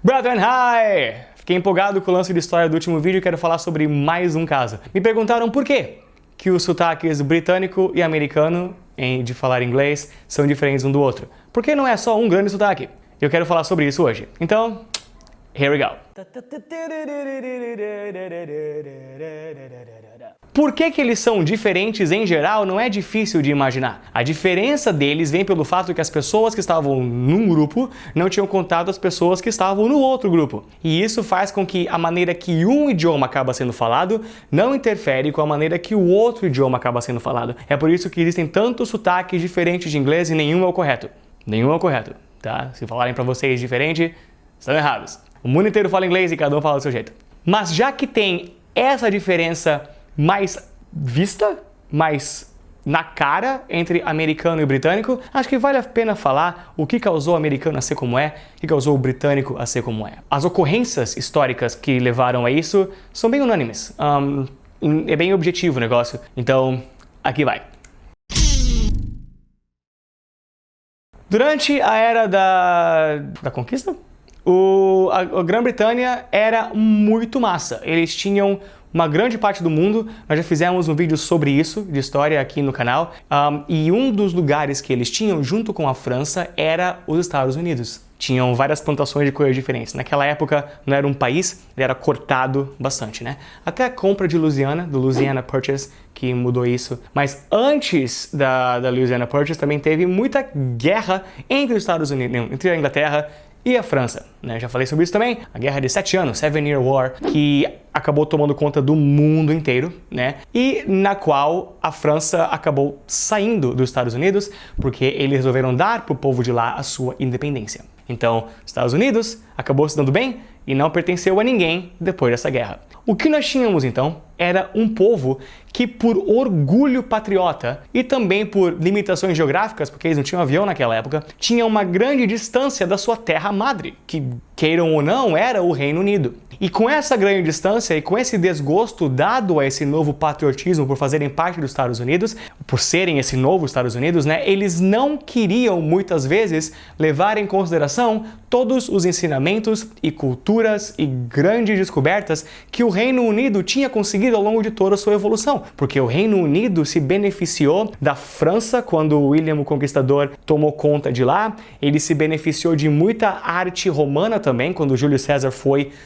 Brethren, hi! Fiquei empolgado com o lance de história do último vídeo e quero falar sobre mais um caso. Me perguntaram por quê que os sotaques britânico e americano, de falar inglês, são diferentes um do outro. Porque não é só um grande sotaque. Eu quero falar sobre isso hoje. Então, here we go. Por que eles são diferentes em geral não é difícil de imaginar. A diferença deles vem pelo fato que as pessoas que estavam num grupo não tinham contato as pessoas que estavam no outro grupo. E isso faz com que a maneira que um idioma acaba sendo falado não interfere com a maneira que o outro idioma acaba sendo falado. É por isso que existem tantos sotaques diferentes de inglês e nenhum é o correto. Nenhum é o correto, tá? Se falarem pra vocês diferente, estão errados. O mundo inteiro fala inglês e cada um fala do seu jeito. Mas já que tem essa diferença mais vista, mais na cara entre americano e britânico, acho que vale a pena falar o que causou o americano a ser como é, o que causou o britânico a ser como é. As ocorrências históricas que levaram a isso são bem unânimes. É bem objetivo o negócio. Então, aqui vai. Durante a era da conquista, a Grã-Bretanha era muito massa. Eles tinham uma grande parte do mundo. Nós já fizemos um vídeo sobre isso, de história aqui no canal. E um dos lugares que eles tinham, junto com a França, era os Estados Unidos. Tinham várias plantações de coisas diferentes. Naquela época não era um país, ele era cortado bastante, né? Até a compra de Louisiana, do Louisiana Purchase, que mudou isso. Mas antes da Louisiana Purchase também teve muita guerra entre os Estados Unidos, entre a Inglaterra e a França, né? Já falei sobre isso também. A Guerra de 7 anos, Seven Year War, que acabou tomando conta do mundo inteiro, né? E na qual a França acabou saindo dos Estados Unidos porque eles resolveram dar para o povo de lá a sua independência. Então, Estados Unidos acabou se dando bem e não pertenceu a ninguém depois dessa guerra. O que nós tínhamos então era um povo que, por orgulho patriota e também por limitações geográficas, porque eles não tinham avião naquela época, tinha uma grande distância da sua terra-madre, que, queiram ou não, era o Reino Unido. E com essa grande distância e com esse desgosto dado a esse novo patriotismo por fazerem parte dos Estados Unidos, por serem esse novo Estados Unidos, né, eles não queriam muitas vezes levar em consideração todos os ensinamentos e culturas e grandes descobertas que o Reino Unido tinha conseguido ao longo de toda a sua evolução. Porque o Reino Unido se beneficiou da França quando William o Conquistador tomou conta de lá. Ele se beneficiou de muita arte romana também, quando Júlio César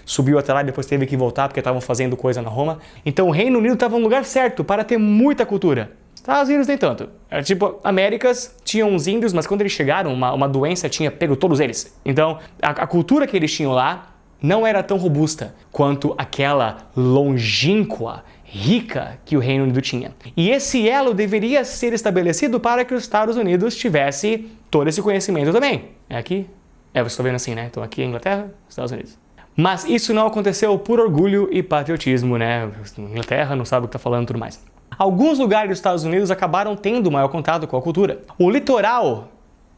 subiu até lá e depois teve que voltar porque estavam fazendo coisa na Roma. Então o Reino Unido estava no lugar certo para ter muita cultura. Estados Unidos nem tanto. Tipo, Américas tinham uns índios, mas quando eles chegaram, uma doença tinha pego todos eles. Então, a cultura que eles tinham lá não era tão robusta quanto aquela longínqua, rica que o Reino Unido tinha. E esse elo deveria ser estabelecido para que os Estados Unidos tivesse todo esse conhecimento também. É aqui? Vocês estão vendo assim, né? Então aqui é Inglaterra, Estados Unidos. Mas isso não aconteceu por orgulho e patriotismo, né? Inglaterra não sabe o que está falando e tudo mais. Alguns lugares dos Estados Unidos acabaram tendo maior contato com a cultura. O litoral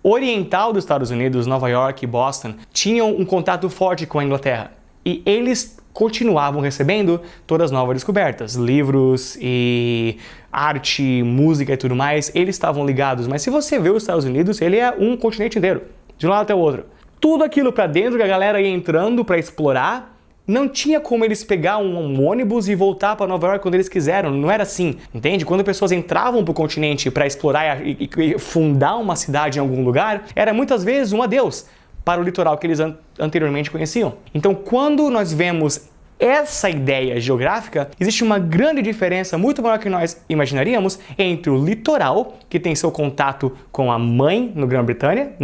oriental dos Estados Unidos, Nova York e Boston, tinham um contato forte com a Inglaterra. E eles continuavam recebendo todas as novas descobertas, livros e arte, música e tudo mais, eles estavam ligados. Mas se você vê os Estados Unidos, ele é um continente inteiro, de um lado até o outro. Tudo aquilo para dentro que a galera ia entrando para explorar, não tinha como eles pegar um ônibus e voltar para Nova York quando eles quiseram, não era assim, entende? Quando pessoas entravam para o continente para explorar e fundar uma cidade em algum lugar, era muitas vezes um adeus para o litoral que eles anteriormente conheciam. Então, quando nós vemos essa ideia geográfica, existe uma grande diferença, muito maior que nós imaginaríamos, entre o litoral, que tem seu contato com a mãe na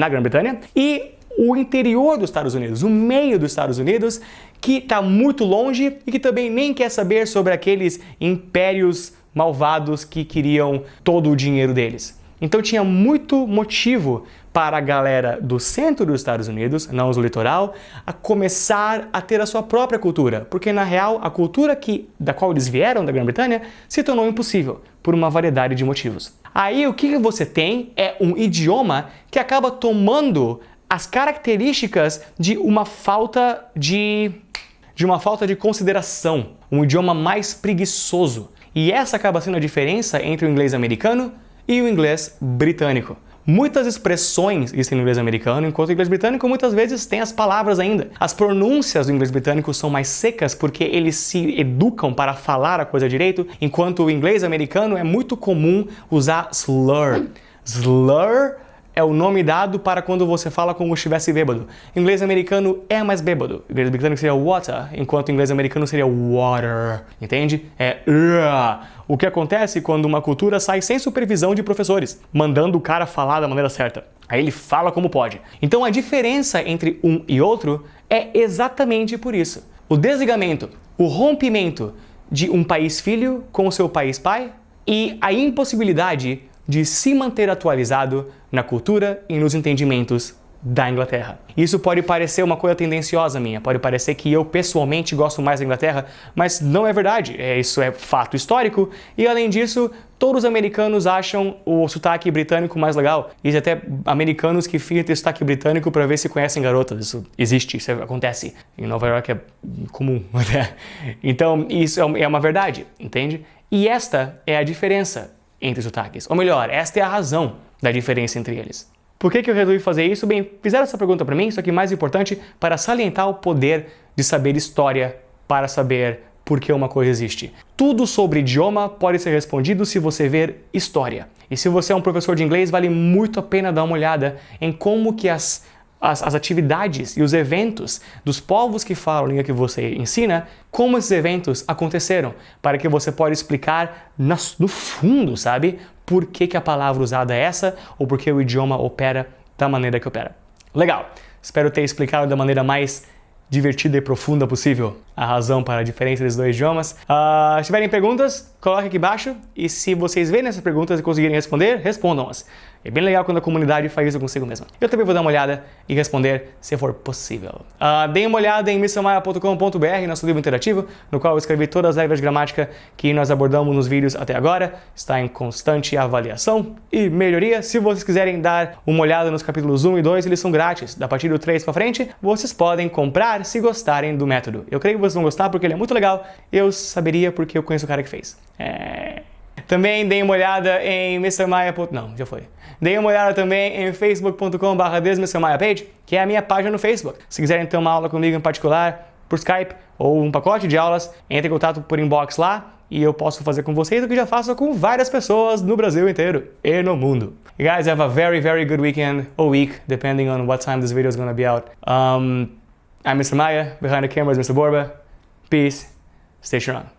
Grã-Bretanha, e o interior dos Estados Unidos, o meio dos Estados Unidos, que está muito longe e que também nem quer saber sobre aqueles impérios malvados que queriam todo o dinheiro deles. Então tinha muito motivo para a galera do centro dos Estados Unidos, não os do litoral, a começar a ter a sua própria cultura, porque na real a cultura da qual eles vieram da Grã-Bretanha se tornou impossível por uma variedade de motivos. Aí o que você tem é um idioma que acaba tomando as características de uma falta de consideração, um idioma mais preguiçoso. E essa acaba sendo a diferença entre o inglês americano e o inglês britânico. Muitas expressões existem no inglês americano, enquanto o inglês britânico muitas vezes tem as palavras ainda. As pronúncias do inglês britânico são mais secas porque eles se educam para falar a coisa direito, enquanto o inglês americano é muito comum usar slur. Slur é o nome dado para quando você fala como se estivesse bêbado. O inglês americano é mais bêbado. O inglês britânico seria water, enquanto o inglês americano seria water. Entende? O que acontece quando uma cultura sai sem supervisão de professores, mandando o cara falar da maneira certa. Aí ele fala como pode. Então a diferença entre um e outro é exatamente por isso. O desligamento, o rompimento de um país filho com o seu país pai e a impossibilidade de se manter atualizado na cultura e nos entendimentos da Inglaterra. Isso pode parecer uma coisa tendenciosa minha, pode parecer que eu pessoalmente gosto mais da Inglaterra, mas não é verdade, isso é fato histórico e além disso, todos os americanos acham o sotaque britânico mais legal. Existem até americanos que fingem ter sotaque britânico para ver se conhecem garotas, isso existe, isso acontece. Em Nova York é comum até. Então, isso é uma verdade, entende? E esta é a diferença entre os sotaques. Ou melhor, esta é a razão da diferença entre eles. Por que eu resolvi fazer isso? Bem, fizeram essa pergunta para mim, só que mais importante, para salientar o poder de saber história para saber por que uma coisa existe. Tudo sobre idioma pode ser respondido se você ver história. E se você é um professor de inglês, vale muito a pena dar uma olhada em como que as atividades e os eventos dos povos que falam a língua que você ensina, como esses eventos aconteceram, para que você possa explicar no fundo, sabe, por que a palavra usada é essa ou por que o idioma opera da maneira que opera. Legal! Espero ter explicado da maneira mais divertida e profunda possível a razão para a diferença dos dois idiomas. Se tiverem perguntas, coloquem aqui embaixo e se vocês verem essas perguntas e conseguirem responder, respondam-as. É bem legal quando a comunidade faz isso consigo mesma. Eu também vou dar uma olhada e responder se for possível. Deem uma olhada em mrmaia.com.br, nosso livro interativo, no qual eu escrevi todas as regras de gramática que nós abordamos nos vídeos até agora. Está em constante avaliação e melhoria. Se vocês quiserem dar uma olhada nos capítulos 1 e 2, eles são grátis. Da partir do 3 para frente, vocês podem comprar se gostarem do método. Eu creio que vocês vão gostar porque ele é muito legal. Eu saberia porque eu conheço o cara que fez. Também deem uma olhada em mrmaia. Não, já foi. Deem uma olhada também em facebook.com/desmrmaiapage, que é a minha página no Facebook. Se quiserem ter uma aula comigo em particular, por Skype, ou um pacote de aulas, entre em contato por inbox lá e eu posso fazer com vocês o que já faço com várias pessoas no Brasil inteiro e no mundo. You guys have a very, very good weekend, or week, depending on what time this video is going to be out. I'm Mr. Maia, behind the camera is Mr. Borba. Peace. Stay strong.